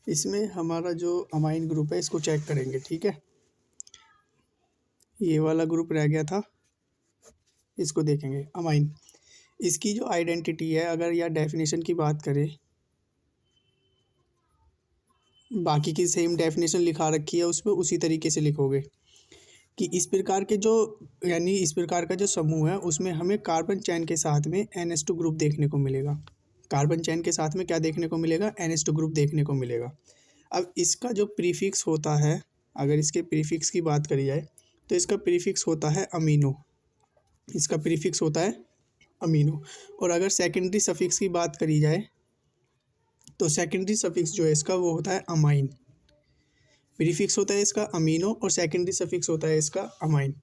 इसमें हमारा जो अमाइन ग्रुप है इसको चेक करेंगे, ठीक है। ये वाला ग्रुप रह गया था, इसको देखेंगे अमाइन। इसकी जो आइडेंटिटी है अगर या डेफिनेशन की बात करें, बाकी की सेम डेफिनेशन लिखा रखी है उसमें, उसी तरीके से लिखोगे कि इस प्रकार के जो यानी इस प्रकार का जो समूह है उसमें हमें कार्बन चैन के साथ में NH2 ग्रुप देखने को मिलेगा। कार्बन चैन के साथ में क्या देखने को मिलेगा? NH2 ग्रुप देखने को मिलेगा। अब इसका जो प्रीफिक्स होता है, अगर इसके प्रीफिक्स की बात करी जाए तो इसका प्रीफिक्स होता है अमीनो। इसका प्रीफिक्स होता है अमीनो। और अगर सेकेंडरी सफिक्स की बात करी जाए तो सेकेंडरी सफिक्स जो है इसका वो होता है अमाइन। प्रीफिक्स होता है इसका अमीनो और सेकेंडरी सफिक्स होता है इसका अमाइन।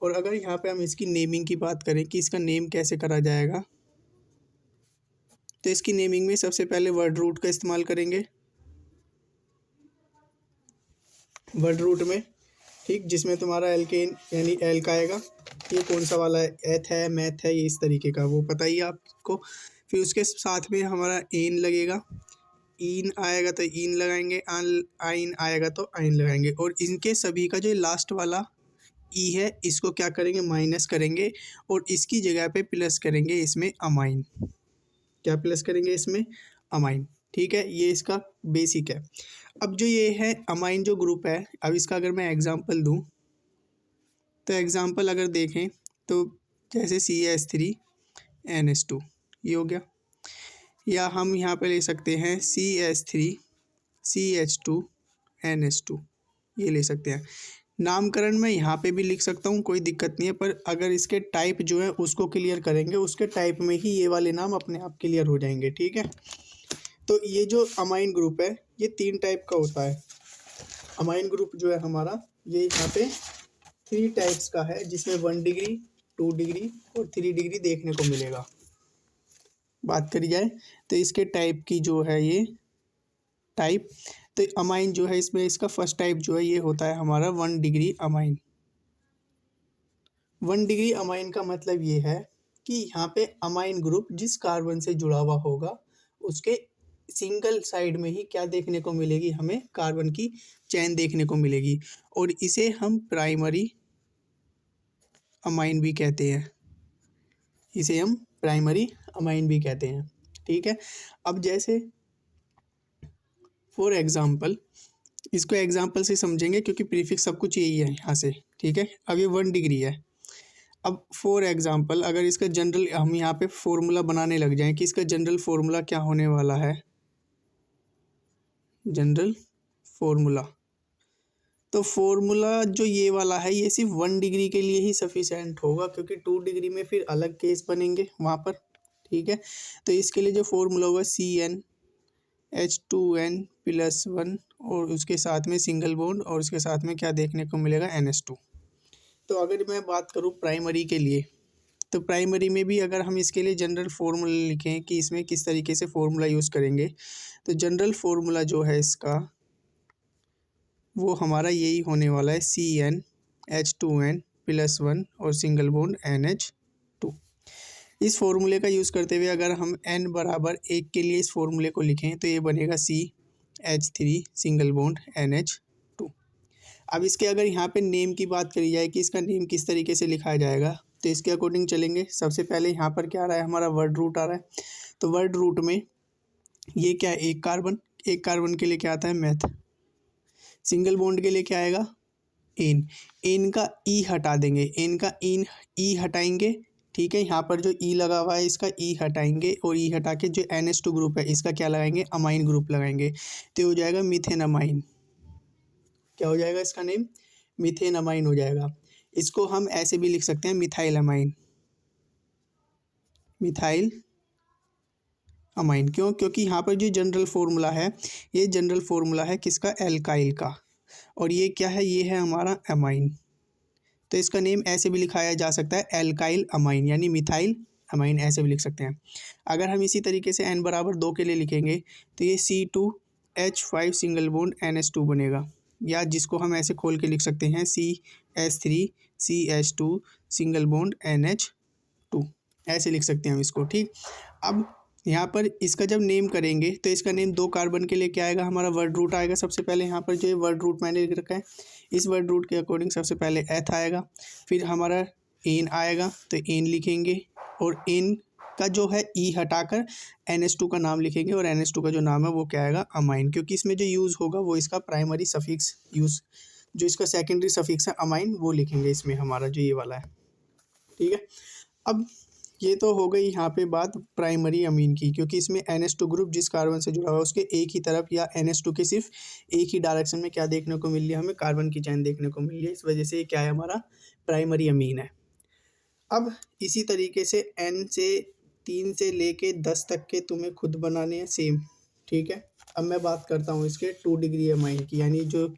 और अगर यहाँ पे हम इसकी नेमिंग की बात करें कि इसका नेम कैसे करा जाएगा, तो इसकी नेमिंग में सबसे पहले वर्ड रूट का इस्तेमाल करेंगे। वर्ड रूट में, ठीक, जिसमें तुम्हारा एल्केन यानी एल का आएगा। ये कौन सा वाला है? एथ है, मैथ है, ये इस तरीके का वो पता ही है आपको। फिर उसके साथ में हमारा एन लगेगा। इन आएगा तो इन लगाएंगे, आइन आएगा तो आइन लगाएंगे। और इनके सभी का जो लास्ट वाला ई है इसको क्या करेंगे? माइनस करेंगे और इसकी जगह पे प्लस करेंगे इसमें अमाइन। क्या प्लस करेंगे इसमें? अमाइन। ठीक है, ये इसका बेसिक है। अब जो ये है अमाइन जो ग्रुप है, अब इसका अगर मैं एग्जांपल दूं तो एग्जांपल अगर देखें तो जैसे CH3NH2 ये हो गया, या हम यहाँ पे ले सकते हैं CH3CH2NH2 ये ले सकते हैं। नामकरण मैं यहाँ पे भी लिख सकता हूँ, कोई दिक्कत नहीं है, पर अगर इसके टाइप जो है उसको क्लियर करेंगे, उसके टाइप में ही ये वाले नाम अपने आप क्लियर हो जाएंगे, ठीक है। तो ये जो अमाइन ग्रुप है ये 3 टाइप का होता है। अमाइन ग्रुप जो है हमारा ये यहाँ पे 3 टाइप्स का है, जिसमें 1 डिग्री, 2 डिग्री और 3 डिग्री देखने को मिलेगा। बात करी जाए तो इसके टाइप की जो है ये टाइप, तो अमाइन जो है इसमें इसका फर्स्ट टाइप जो है ये होता है हमारा 1 डिग्री अमाइन। 1 डिग्री अमाइन का मतलब ये है कि यहाँ पे अमाइन ग्रुप जिस कार्बन से जुड़ा हुआ होगा उसके सिंगल साइड में ही क्या देखने को मिलेगी? हमें कार्बन की चैन देखने को मिलेगी, और इसे हम प्राइमरी अमाइन भी कहते हैं। इसे हम प्राइमरी अमाइन भी कहते हैं, ठीक है। अब जैसे फॉर एग्जांपल, इसको एग्जांपल से समझेंगे क्योंकि प्रीफिक्स सब कुछ यही है यहाँ से, ठीक है। अब ये 1 डिग्री है। अब फॉर एग्जांपल अगर इसका जनरल हम यहाँ पे फॉर्मूला बनाने लग जाएं कि इसका जनरल फॉर्मूला क्या होने वाला है, जनरल फॉर्मूला, तो फॉर्मूला जो ये वाला है ये सिर्फ 1 डिग्री के लिए ही सफिशेंट होगा, क्योंकि 2 डिग्री में फिर अलग केस बनेंगे वहाँ पर, ठीक है। तो इसके लिए जो फॉर्मूला होगा CnH2n+1 और उसके साथ में सिंगल बॉन्ड और उसके साथ में क्या देखने को मिलेगा? NH2। तो अगर मैं बात करूँ प्राइमरी के लिए, तो प्राइमरी में भी अगर हम इसके लिए जनरल फार्मूला लिखें कि इसमें किस तरीके से फार्मूला यूज़ करेंगे, तो जनरल फार्मूला जो है इसका वो हमारा यही होने वाला है CnH2n+1 और सिंगल बॉन्ड NH2। इस फॉर्मूले का यूज़ करते हुए अगर हम n बराबर 1 के लिए इस फॉर्मूले को लिखें तो ये बनेगा CH3 सिंगल बॉन्ड NH2। अब इसके अगर यहाँ पे नेम की बात करी जाए कि इसका नेम किस तरीके से लिखा जाएगा, तो इसके अकॉर्डिंग चलेंगे। सबसे पहले यहाँ पर क्या आ रहा है? हमारा वर्ड रूट आ रहा है। तो वर्ड रूट में ये क्या है? एक कार्बन के लिए क्या आता है? मैथ। सिंगल बॉन्ड के लिए क्या आएगा? एन का ई हटा देंगे, एन का ई हटाएंगे, ठीक है। यहाँ पर जो ई लगा हुआ है इसका ई हटाएंगे और ई हटा के जो NH2 ग्रुप है इसका क्या लगाएंगे? अमाइन ग्रुप लगाएंगे, तो हो जाएगा मीथेन अमाइन। क्या हो जाएगा इसका नेम? मीथेन अमाइन हो जाएगा। इसको हम ऐसे भी लिख सकते हैं मिथाइल अमाइन। मिथाइल अमाइन क्यों? क्योंकि यहाँ पर जो जनरल फॉर्मूला है ये जनरल फॉर्मूला है किसका? एल्काइल का, और ये क्या है? ये है हमारा अमाइन। तो इसका नेम ऐसे भी लिखाया जा सकता है एल्काइल अमाइन, यानी मिथाइल अमाइन, ऐसे भी लिख सकते हैं। अगर हम इसी तरीके से n बराबर 2 के लिए लिखेंगे तो ये C2H5 सिंगल बॉन्ड NH2 बनेगा, या जिसको हम ऐसे खोल के लिख सकते हैं CH3CH2 सिंगल बॉन्ड NH2, ऐसे लिख सकते हैं हम इसको, ठीक। अब यहाँ पर इसका जब नेम करेंगे तो इसका नेम 2 कार्बन के लिए क्या आएगा, हमारा वर्ड रूट आएगा। सबसे पहले यहाँ पर जो ये वर्ड रूट मैंने लिख रखा है, इस वर्ड रूट के अकॉर्डिंग सबसे पहले एथ आएगा, फिर हमारा एन आएगा तो एन लिखेंगे, और एन का जो है ई हटाकर NH2 का नाम लिखेंगे, और NH2 का जो नाम है वो क्या आएगा, अमाइन, क्योंकि इसमें जो यूज़ होगा वो इसका प्राइमरी सफिक्स यूज़, जो इसका सेकेंडरी सफिक्स है अमाइन वो लिखेंगे इसमें, हमारा जो ये वाला है। ठीक है, अब ये तो हो गई यहाँ पे बात प्राइमरी अमीन की, क्योंकि इसमें NH2 ग्रुप जिस कार्बन से जुड़ा हुआ है उसके एक ही तरफ या NH2 के सिर्फ एक ही डायरेक्शन में क्या देखने को मिल रही है, हमें कार्बन की चैन देखने को मिल रही है, इस वजह से ये क्या है, हमारा प्राइमरी अमीन है। अब इसी तरीके से N से 3 से लेके 10 तक के तुम्हें खुद बनाने हैं सेम। ठीक है, अब मैं बात करता हूँ इसके 2 डिग्री अमाइन की, यानी जो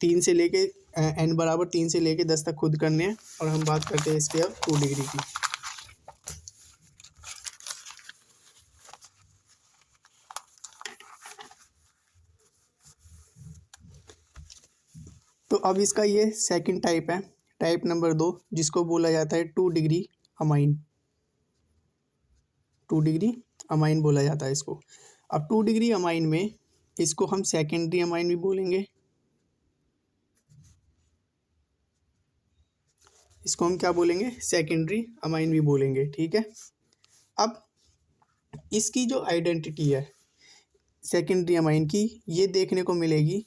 3 से लेके N बराबर 3 से लेके 10 तक खुद करने हैं, और हम बात करते हैं इसके अब 2 डिग्री की। तो अब इसका ये सेकंड टाइप है, टाइप नंबर 2, जिसको बोला जाता है 2 डिग्री अमाइन। 2 डिग्री अमाइन बोला जाता है इसको। अब 2 डिग्री अमाइन में इसको हम सेकेंडरी अमाइन भी बोलेंगे, इसको हम क्या बोलेंगे, सेकेंडरी अमाइन भी बोलेंगे। ठीक है, अब इसकी जो आइडेंटिटी है सेकेंडरी अमाइन की, ये देखने को मिलेगी,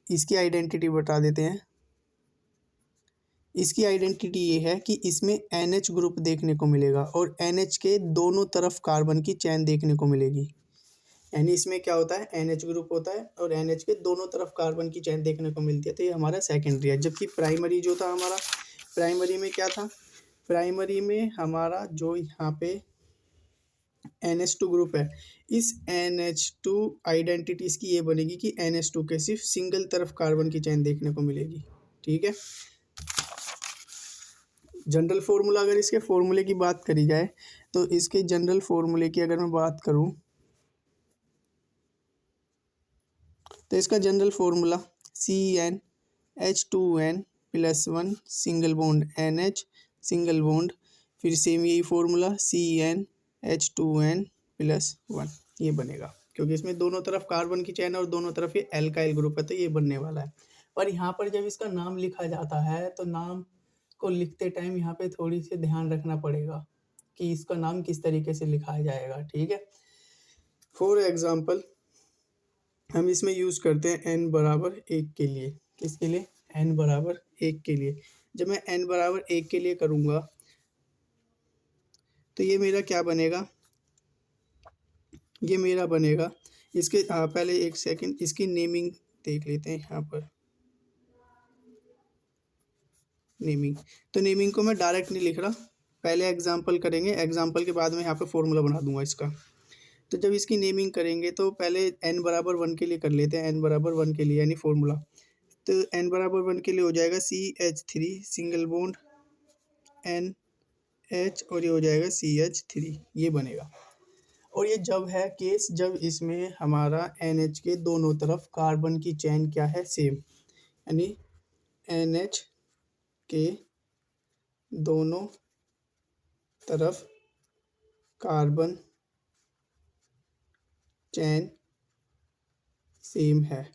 इसकी आइडेंटिटी बता देते हैं। इसकी आइडेंटिटी ये है कि इसमें NH ग्रुप देखने को मिलेगा, और NH के दोनों तरफ कार्बन की चैन देखने को मिलेगी। यानी इसमें क्या होता है, NH ग्रुप होता है और NH के दोनों तरफ कार्बन की चैन देखने को मिलती है, तो ये हमारा सेकेंडरी है। जबकि प्राइमरी जो था हमारा, प्राइमरी में क्या था, प्राइमरी में हमारा जो यहाँ पे NH2 ग्रुप है, इस NH2 आइडेंटिटी इसकी ये बनेगी कि NH2 के सिर्फ सिंगल तरफ कार्बन की चैन देखने को मिलेगी। ठीक है, जनरल फार्मूला, अगर इसके फार्मूले की बात करी जाए तो इसके जनरल फार्मूले की अगर मैं बात करूं तो इसका general formula CnH2n+1 single bond NH single bond, फिर सेम यही फार्मूला CnH2n+1 ये बनेगा, क्योंकि इसमें दोनों तरफ कार्बन की चैन और दोनों तरफ ये एल्काइल ग्रुप है, तो ये बनने वाला है। पर यहाँ पर जब इसका नाम लिखा जाता है तो नाम को लिखते टाइम यहाँ पे थोड़ी सी ध्यान रखना पड़ेगा कि इसका नाम किस तरीके से लिखा जाएगा। ठीक है, फॉर एग्जाम्पल हम इसमें यूज़ करते हैं n बराबर 1 के लिए। किसके लिए, n बराबर 1 के लिए। जब मैं n बराबर 1 के लिए करूँगा तो ये मेरा क्या बनेगा, ये मेरा बनेगा इसके पहले एक सेकंड इसकी नेमिंग देख लेते हैं। यहाँ पर नेमिंग, तो नेमिंग को मैं डायरेक्ट नहीं लिख रहा, पहले एग्जांपल करेंगे, एग्जांपल के बाद में यहाँ पे फॉर्मूला बना दूंगा इसका। तो जब इसकी नेमिंग करेंगे तो पहले n बराबर 1 के लिए कर लेते हैं, n बराबर 1 के लिए यानी फॉर्मूला, तो n बराबर 1 के लिए हो जाएगा CH3 सिंगल बॉन्ड NH, और ये हो जाएगा CH3, ये बनेगा। और ये जब है केस जब इसमें हमारा NH के दोनों तरफ कार्बन की चैन क्या है, सेम, यानी NH के दोनों तरफ कार्बन चैन सेम है,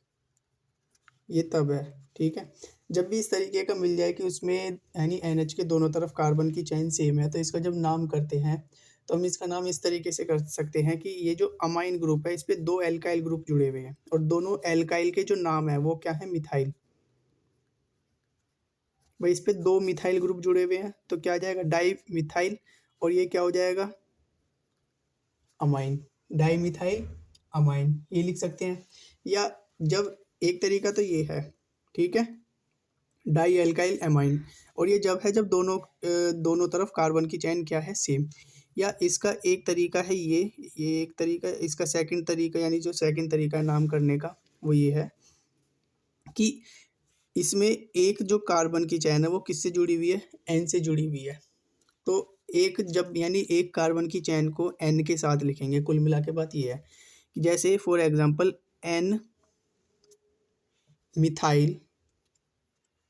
ये तब है। ठीक है, जब भी इस तरीके का मिल जाए कि उसमें यानी NH के दोनों तरफ कार्बन की चैन सेम है, तो इसका जब नाम करते हैं तो हम इसका नाम इस तरीके से कर सकते हैं कि ये जो अमाइन ग्रुप है इस पे 2 एल्काइल ग्रुप जुड़े हुए हैं, और दोनों एल्काइल के जो नाम है वो क्या है, मिथाइल। भाई इस पे 2 मिथाइल ग्रुप जुड़े हुए हैं तो क्या आ जाएगा, डाई मिथाइल, और ये क्या हो जाएगा, अमाइन, डाई मिथाइल अमाइन, ये लिख सकते हैं। या जब एक तरीका तो ये है, ठीक है, डाई एल्काइल एमाइन, और ये जब है जब दोनों तरफ कार्बन की चैन क्या है, सेम। या इसका एक तरीका है ये एक तरीका, इसका सेकंड तरीका, यानी जो सेकंड तरीका है नाम करने का वो ये है कि इसमें एक जो कार्बन की चैन है वो किससे जुड़ी हुई है, N से जुड़ी हुई है। तो एक जब यानी एक कार्बन की चैन को N के साथ लिखेंगे, कुल मिला के बात ये है कि जैसे फॉर एग्जांपल N मिथाइल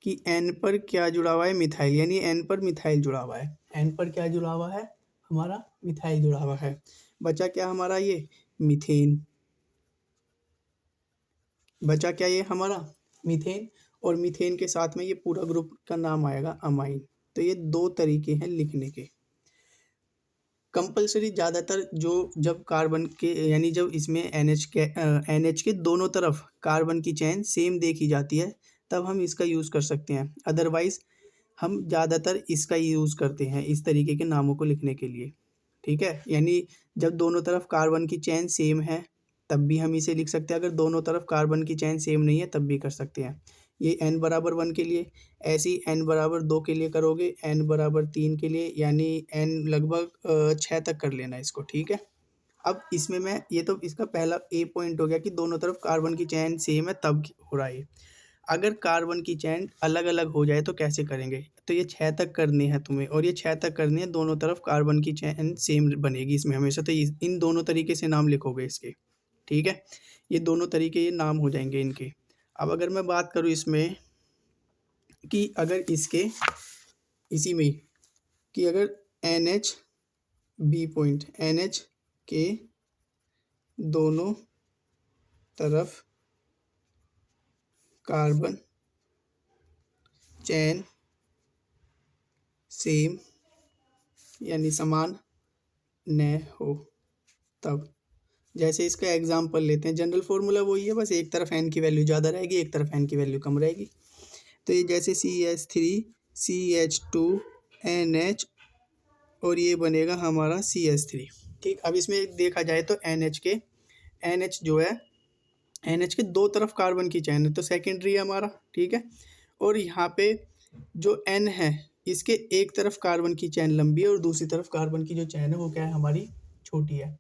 कि N पर क्या जुड़ा हुआ है, मिथाइल, यानी N पर मिथाइल जुड़ा हुआ है, N पर क्या जुड़ा हुआ है, हमारा मिथाइल जुड़ा हुआ है। बचा क्या हमारा ये मीथेन, बचा क्या ये हमारा मीथेन, और मीथेन के साथ में ये पूरा ग्रुप का नाम आएगा अमाइन। तो ये दो तरीके हैं लिखने के। कंपलसरी ज़्यादातर जो जब कार्बन के यानी जब इसमें NH के दोनों तरफ कार्बन की चेन सेम देखी जाती है तब हम इसका यूज़ कर सकते हैं, अदरवाइज हम ज़्यादातर इसका यूज़ करते हैं इस तरीके के नामों को लिखने के लिए। ठीक है, यानी जब दोनों तरफ कार्बन की चेन सेम है तब भी हम इसे लिख सकते हैं, अगर दोनों तरफ कार्बन की चेन सेम नहीं है तब भी कर सकते हैं। ये n बराबर 1 के लिए, ऐसे ही n बराबर 2 के लिए करोगे, n बराबर 3 के लिए, यानी n लगभग 6 तक कर लेना इसको। ठीक है, अब इसमें मैं ये तो इसका पहला ए पॉइंट हो गया कि दोनों तरफ कार्बन की चेन सेम है तब हो रहा है। अगर कार्बन की चेन अलग अलग हो जाए तो कैसे करेंगे, तो ये 6 तक करनी है तुम्हें, और ये 6 तक करनी है, दोनों तरफ कार्बन की चेन सेम बनेगी इसमें हमेशा। तो इन दोनों तरीके से नाम लिखोगे इसके। ठीक है, ये दोनों तरीके ये नाम हो जाएंगे इनके। अब अगर मैं बात करूँ इसमें कि अगर इसके इसी में कि अगर NH बी पॉइंट NH के दोनों तरफ कार्बन चेन सेम यानी समान न हो तब, जैसे इसका एग्जांपल लेते हैं, जनरल फॉर्मूला वही है, बस एक तरफ n की वैल्यू ज़्यादा रहेगी, एक तरफ n की वैल्यू कम रहेगी। तो ये जैसे CH3 CH2 NH और ये बनेगा हमारा CH3। ठीक, अब इसमें देखा जाए तो NH जो है NH के दो तरफ कार्बन की चेन है तो सेकेंडरी है हमारा। ठीक है, और यहाँ पे जो N है इसके एक तरफ कार्बन की चेन लंबी है और दूसरी तरफ कार्बन की जो चेन है वो क्या है हमारी छोटी है।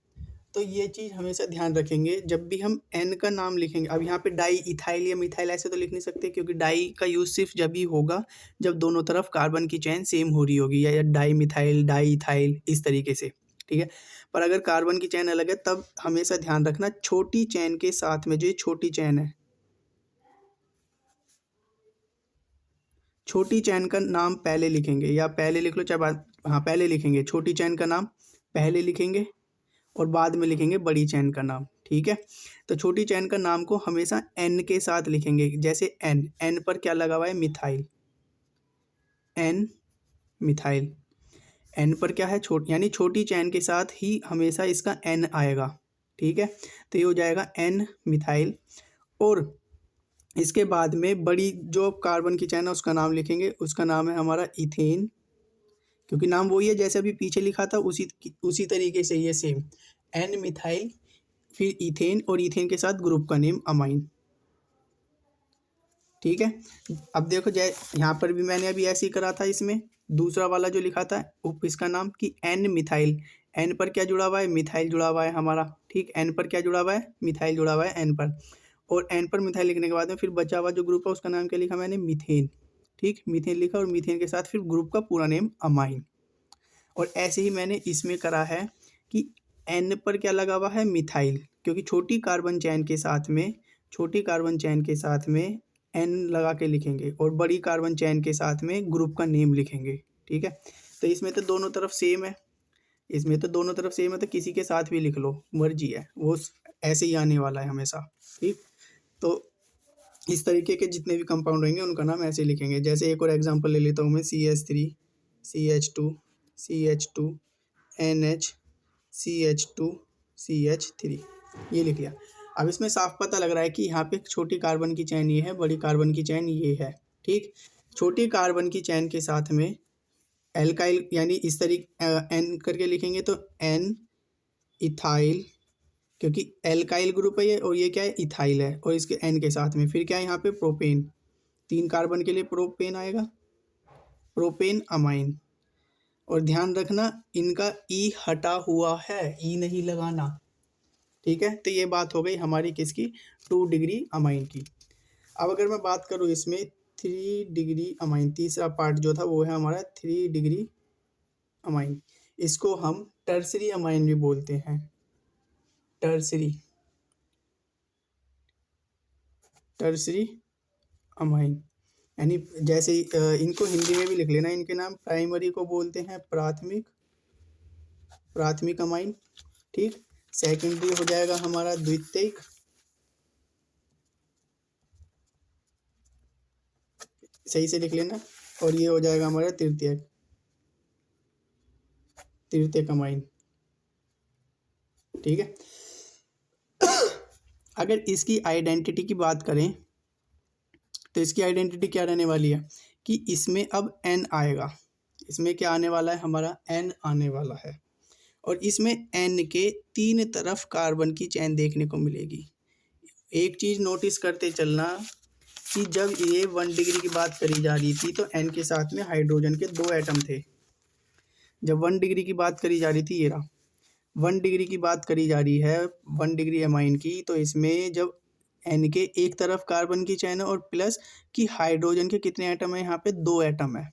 तो ये चीज़ हमेशा ध्यान रखेंगे जब भी हम N का नाम लिखेंगे। अब यहाँ पे डाई इथाइल या मिथाइल ऐसे तो लिख नहीं सकते, क्योंकि डाई का यूज़ सिर्फ जब ही होगा जब दोनों तरफ कार्बन की चेन सेम हो रही होगी, या डाई मिथाइल डाई इथाइल इस तरीके से। ठीक है, पर अगर कार्बन की चेन अलग है तब हमेशा ध्यान रखना छोटी चेन के साथ में, जो ये छोटी चेन है, छोटी चेन का नाम पहले लिखेंगे, या पहले लिख लो चाहे बाद, हाँ पहले लिखेंगे छोटी चेन का नाम पहले लिखेंगे और बाद में लिखेंगे बड़ी चेन का नाम। ठीक है, तो छोटी चेन का नाम को हमेशा N के साथ लिखेंगे, जैसे N पर क्या लगा हुआ है मिथाइल, N मिथाइल, N पर क्या है यानी छोटी चेन के साथ ही हमेशा इसका N आएगा। ठीक है, तो ये हो जाएगा N मिथाइल, और इसके बाद में बड़ी जो कार्बन की चेन है उसका नाम लिखेंगे, उसका नाम है हमारा इथेन, क्योंकि नाम वही है जैसे अभी पीछे लिखा था उसी तरीके से ये सेम N मिथाइल फिर इथेन और इथेन के साथ ग्रुप का नेम अमाइन। ठीक है, अब देखो जैसे यहाँ पर भी मैंने अभी ऐसे ही करा था, इसमें दूसरा वाला जो लिखा था इसका नाम कि N मिथाइल, N पर क्या जुड़ा हुआ है मिथाइल जुड़ा हुआ है हमारा। ठीक, N पर क्या जुड़ा हुआ है मिथाइल जुड़ा हुआ है N पर, और N पर मिथाइल लिखने के बाद में फिर बचा हुआ जो ग्रुप है उसका नाम क्या लिखा मैंने मीथेन। ठीक, मीथेन लिखा और मीथेन के साथ फिर ग्रुप का पूरा नेम अमाइन। और ऐसे ही मैंने इसमें करा है कि N पर क्या लगा हुआ है मिथाइल, क्योंकि छोटी कार्बन चेन के साथ में N लगा के लिखेंगे और बड़ी कार्बन चेन के साथ में ग्रुप का नेम लिखेंगे। ठीक है, तो इसमें तो दोनों तरफ सेम है, तो किसी के साथ भी लिख लो, मर्जी है, वो ऐसे ही आने वाला है हमेशा। ठीक, तो इस तरीके के जितने भी कंपाउंड होंगे उनका नाम ऐसे लिखेंगे। जैसे एक और एग्जांपल ले लेता हूँ मैं, CH3 CH2 CH2 NH CH2 CH3, ये लिख लिया। अब इसमें साफ पता लग रहा है कि यहाँ पे छोटी कार्बन की चेन ये है, बड़ी कार्बन की चेन ये है। ठीक, छोटी कार्बन की चेन के साथ में एल्काइल यानी इस तरीके N करके लिखेंगे तो N इथाइल, क्योंकि एल्काइल ग्रुप है ये, और ये क्या है इथाइल है, और इसके N के साथ में फिर क्या है यहाँ पे प्रोपेन, 3 कार्बन के लिए प्रोपेन आएगा, प्रोपेन अमाइन। और ध्यान रखना इनका ई हटा हुआ है, ई नहीं लगाना। ठीक है, तो ये बात हो गई हमारी किसकी 2 डिग्री अमाइन की। अब अगर मैं बात करूँ इसमें 3 डिग्री अमाइन, तीसरा पार्ट जो था वो है हमारा 3 डिग्री अमाइन। इसको हम टर्सरी अमाइन भी बोलते हैं, टर्सरी अमाइन, यानी जैसे इनको हिंदी में भी लिख लेना, इनके नाम प्राइमरी को बोलते हैं प्राथमिक अमाइन। ठीक। सेकेंडरी हो जाएगा हमारा द्वितीयक, सही से लिख लेना, और ये हो जाएगा हमारा तृतीयक, तृतीयक अमाइन। ठीक है। अगर इसकी आइडेंटिटी की बात करें तो इसकी आइडेंटिटी क्या रहने वाली है कि इसमें अब n आएगा, इसमें क्या आने वाला है, हमारा n आने वाला है, और इसमें n के 3 तरफ कार्बन की चेन देखने को मिलेगी। एक चीज नोटिस करते चलना कि जब ये 1 डिग्री की बात करी जा रही थी तो n के साथ में हाइड्रोजन के 2 एटम थे। जब 1 डिग्री की बात करी जा रही थी, ये रहा 1 डिग्री की बात करी जा रही है, 1 डिग्री एमाइन की, तो इसमें जब n के एक तरफ कार्बन की चेन है और प्लस कि हाइड्रोजन के कितने एटम है, यहाँ पे 2 एटम है।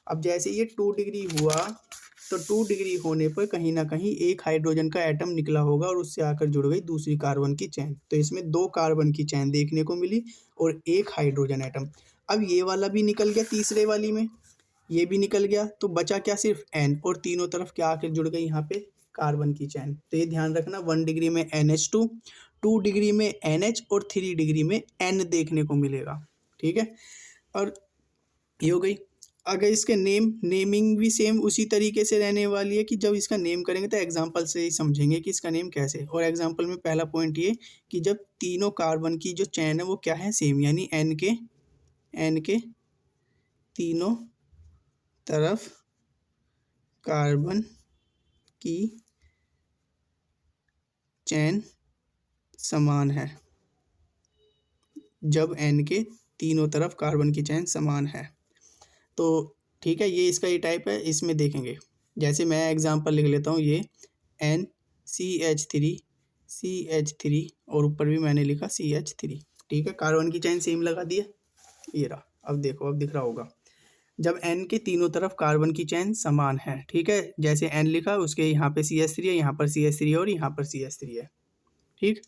अब जैसे ये 2 डिग्री हुआ तो 2 डिग्री होने पर कहीं ना कहीं एक हाइड्रोजन का एटम निकला होगा और उससे आकर जुड़ गई दूसरी कार्बन की चेन, तो इसमें 2 कार्बन की चेन देखने को मिली और एक हाइड्रोजन एटम। अब ये वाला भी निकल गया तीसरे वाली में, ये भी निकल गया, तो बचा क्या, सिर्फ n, और तीनों तरफ क्या आकर जुड़ गई यहाँ पे कार्बन की चेन। तो ये ध्यान रखना, 1 डिग्री में NH2, 2 डिग्री में NH और 3 डिग्री में N देखने को मिलेगा। ठीक है, और ये हो गई। अगर इसके नेमिंग भी सेम उसी तरीके से रहने वाली है कि जब इसका नेम करेंगे तो एग्जांपल से ही समझेंगे कि इसका नेम कैसे। और एग्जांपल में पहला पॉइंट ये कि जब तीनों कार्बन की जो चेन है वो क्या है, सेम, यानी n के तीनों तरफ कार्बन की चेन समान है। जब n के तीनों तरफ कार्बन की चेन समान है तो ठीक है, ये इसका ये टाइप है। इसमें देखेंगे, जैसे मैं एग्जांपल लिख लेता हूँ, ये NCH3 और ऊपर भी मैंने लिखा CH3। ठीक है, कार्बन की चेन सेम लगा दिया, ये रहा। अब देखो, अब दिख रहा होगा, जब n के तीनों तरफ कार्बन की चेन समान है। ठीक है, जैसे n लिखा उसके यहाँ पे CH3 है, यहाँ पर CH3 है और यहाँ पर CH3 है। ठीक,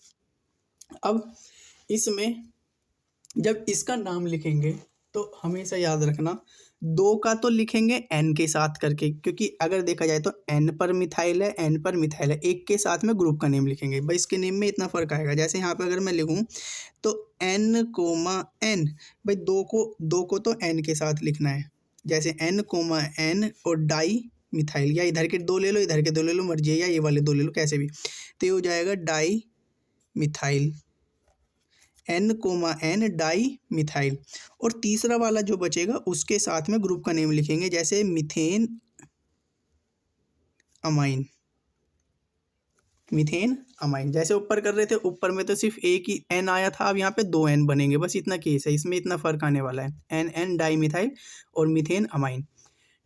अब इसमें जब इसका नाम लिखेंगे तो हमेशा याद रखना 2 का तो लिखेंगे n के साथ करके, क्योंकि अगर देखा जाए तो n पर मिथाइल है, n पर मिथाइल है, एक के साथ में ग्रुप का नेम लिखेंगे। भाई इसके नेम में इतना फर्क आएगा। जैसे यहाँ पे अगर मैं लिखूँ तो n, n, भाई 2 को तो n के साथ लिखना है, जैसे n, n और डाई मिथाइल, या इधर के 2 ले लो, इधर के 2 ले लो, मर्जी है, या ये वाले 2 ले लो, कैसे भी। तो ये हो जाएगा di methyl, n, di methyl. और तीसरा वाला जो बचेगा उसके साथ में ग्रुप का नेम लिखेंगे, जैसे मीथेन अमाइन, मीथेन अमाइन। जैसे ऊपर कर रहे थे, ऊपर में तो सिर्फ एक ही n आया था, अब यहाँ पे 2 n बनेंगे, बस इतना केस है, इसमें इतना फर्क आने वाला है, n डाई मिथाइल और मीथेन अमाइन।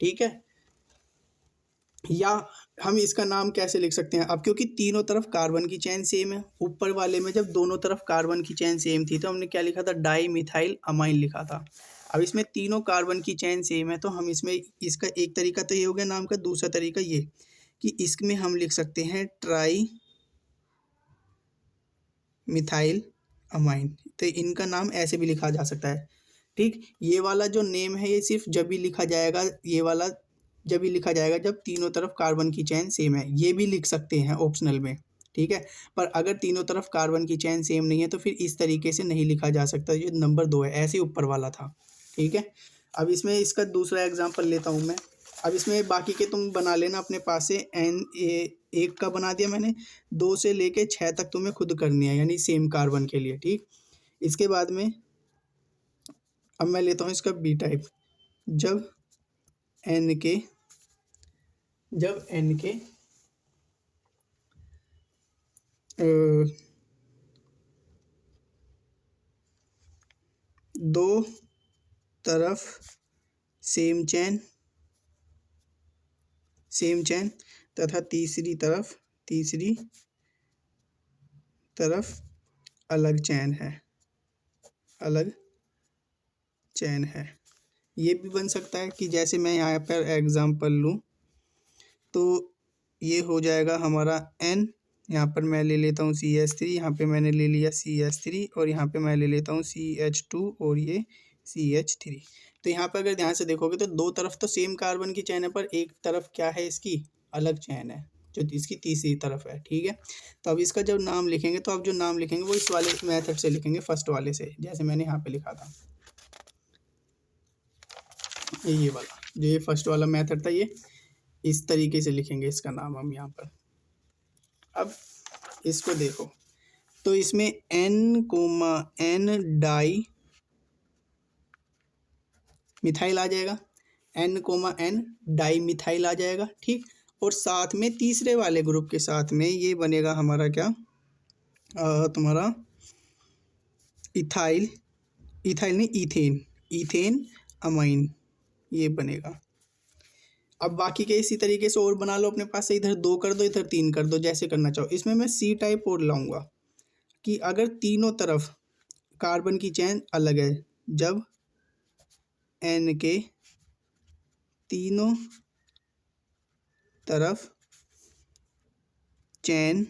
ठीक है, या हम इसका नाम कैसे लिख सकते हैं अब, क्योंकि तीनों तरफ कार्बन की चेन सेम है। ऊपर वाले में जब दोनों तरफ कार्बन की चेन सेम थी तो हमने क्या लिखा था, डाई मिथाइल अमाइन लिखा था। अब इसमें तीनों कार्बन की चेन सेम है तो हम इसमें, इसका एक तरीका तो ये हो गया नाम का, दूसरा तरीका ये कि इसमें हम लिख सकते हैं ट्राई मिथाइल अमाइन। तो इनका नाम ऐसे भी लिखा जा सकता है। ठीक, ये वाला जो नेम है ये सिर्फ जब भी लिखा जाएगा, ये वाला जब भी लिखा जाएगा जब तीनों तरफ कार्बन की चेन सेम है, ये भी लिख सकते हैं ऑप्शनल में। ठीक है, पर अगर तीनों तरफ कार्बन की चेन सेम नहीं है तो फिर इस तरीके से नहीं लिखा जा सकता, जो नंबर 2 है, ऐसे ही ऊपर वाला था। ठीक है, अब इसमें इसका दूसरा एग्जाम्पल लेता हूँ मैं। अब इसमें बाकी के तुम बना लेना अपने पास से, एक का बना दिया मैंने, 2 से लेके 6 तक तुम्हें खुद करनी है, यानी सेम कार्बन के लिए। ठीक, इसके बाद में अब मैं लेता हूँ इसका बी टाइप। जब n के 2 तरफ सेम चेन तथा तीसरी तरफ अलग चेन है, ये भी बन सकता है कि जैसे मैं यहाँ पर एग्जांपल लूँ तो ये हो जाएगा हमारा n, यहाँ पर मैं ले लेता हूँ CH3, यहाँ पे मैंने ले लिया CH3 और यहाँ पे मैं ले लेता हूँ CH2 और ये CH3। तो यहाँ पर अगर ध्यान से देखोगे तो 2 तरफ तो सेम कार्बन की चेन है, पर एक तरफ क्या है, इसकी अलग चेन है। जो इसकी तीसरी तरफ है, ठीक है। तो अब इसका जब नाम लिखेंगे तो अब जो नाम लिखेंगे वो इस वाले मेथड से लिखेंगे, फर्स्ट वाले से, जैसे मैंने यहाँ पे लिखा था ये वाला, जो ये फर्स्ट वाला मेथड था, ये इस तरीके से लिखेंगे इसका नाम हम यहाँ पर। अब इसको देखो, तो इसमें N डाई मिथाइल आ जाएगा, N डाई मिथाइल आ जाएगा, ठीक। और साथ में तीसरे वाले ग्रुप के साथ में ये बनेगा हमारा क्या, तुम्हारा इथाइल नहीं, इथेन अमाइन, ये बनेगा। अब बाकी के इसी तरीके से और बना लो अपने पास से, इधर 2 कर दो, इधर 3 कर दो, जैसे करना चाहो। इसमें मैं C टाइप और लाऊंगा कि अगर तीनों तरफ कार्बन की चेन अलग है, जब N के तीनों तरफ चेन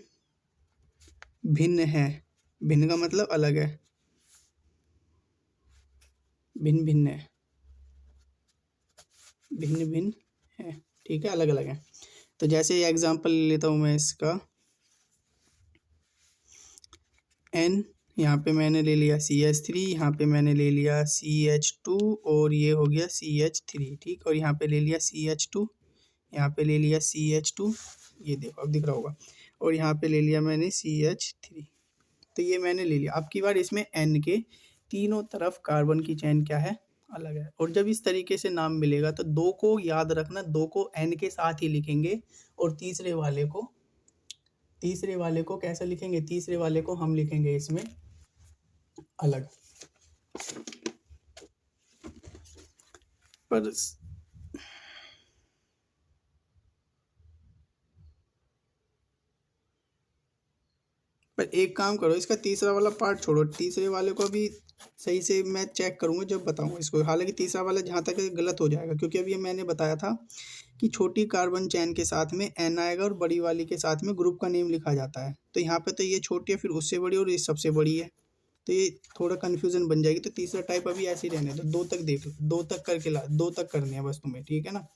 भिन्न है, भिन्न का मतलब अलग है, भिन्न है, भिन्न है, ठीक है, अलग अलग है। तो जैसे एग्जांपल लेता हूँ मैं इसका, N यहाँ पे मैंने ले लिया CH3, यहाँ पे मैंने ले लिया CH2 और ये हो गया CH3, ठीक। और यहाँ पे ले लिया CH2, यहाँ पे ले लिया CH2, ये देखो अब दिख रहा होगा, और यहाँ पे ले लिया मैंने CH3। तो ये मैंने ले लिया। अब की बार इसमें N के तीनों तरफ कार्बन की चेन क्या है, अलग है। और जब इस तरीके से नाम मिलेगा तो 2 को याद रखना, 2 को N के साथ ही लिखेंगे, और तीसरे वाले को कैसे लिखेंगे, तीसरे वाले को हम लिखेंगे इसमें अलग। पर एक काम करो, इसका तीसरा वाला पार्ट छोड़ो, तीसरे वाले को अभी सही से मैं चेक करूँगा जब बताऊँगा इसको। हालांकि तीसरा वाला जहाँ तक गलत हो जाएगा, क्योंकि अभी मैंने बताया था कि छोटी कार्बन चेन के साथ में N आएगा और बड़ी वाली के साथ में ग्रुप का नेम लिखा जाता है। तो यहाँ पे तो ये छोटी है, फिर उससे बड़ी और ये सबसे बड़ी है, तो ये थोड़ा कन्फ्यूज़न बन जाएगी। तो तीसरा टाइप अभी ऐसे ही रहने दो, 2 तक देख लो, 2 तक करके 2 तक करने हैं बस तुम्हें, ठीक है ना।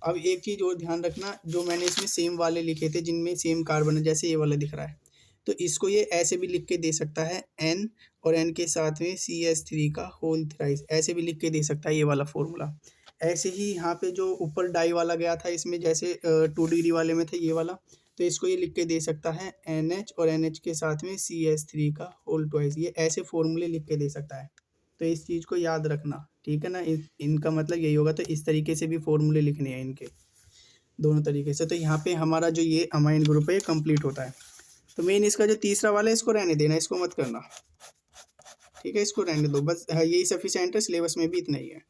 अब एक चीज़ और ध्यान रखना, जो मैंने इसमें सेम वाले लिखे थे जिनमें सेम कार्बन है, जैसे ये वाला दिख रहा है, तो इसको ये ऐसे भी लिख के दे सकता है, N और N के साथ में CH3 का होल थ्राइस, ऐसे भी लिख के दे सकता है ये वाला फॉर्मूला। ऐसे ही यहाँ पे जो ऊपर डाई वाला गया था, इसमें जैसे 2 डिग्री वाले में था ये वाला, तो इसको ये लिख के दे सकता है NH और NH के साथ में CH3 का होल ट्वाइस, ये ऐसे फॉर्मूले लिख के दे सकता है। तो इस चीज़ को याद रखना, ठीक है ना। इनका मतलब यही होगा, तो इस तरीके से भी फॉर्मूले लिखने हैं इनके, दोनों तरीके से। तो यहाँ पे हमारा जो ये अमाइन ग्रुप है ये कंप्लीट होता है। तो मेन इसका जो तीसरा वाला है इसको रहने देना, इसको मत करना, ठीक है, इसको रहने दो बस, यही सफिशिएंट है, सिलेबस में भी इतना ही है।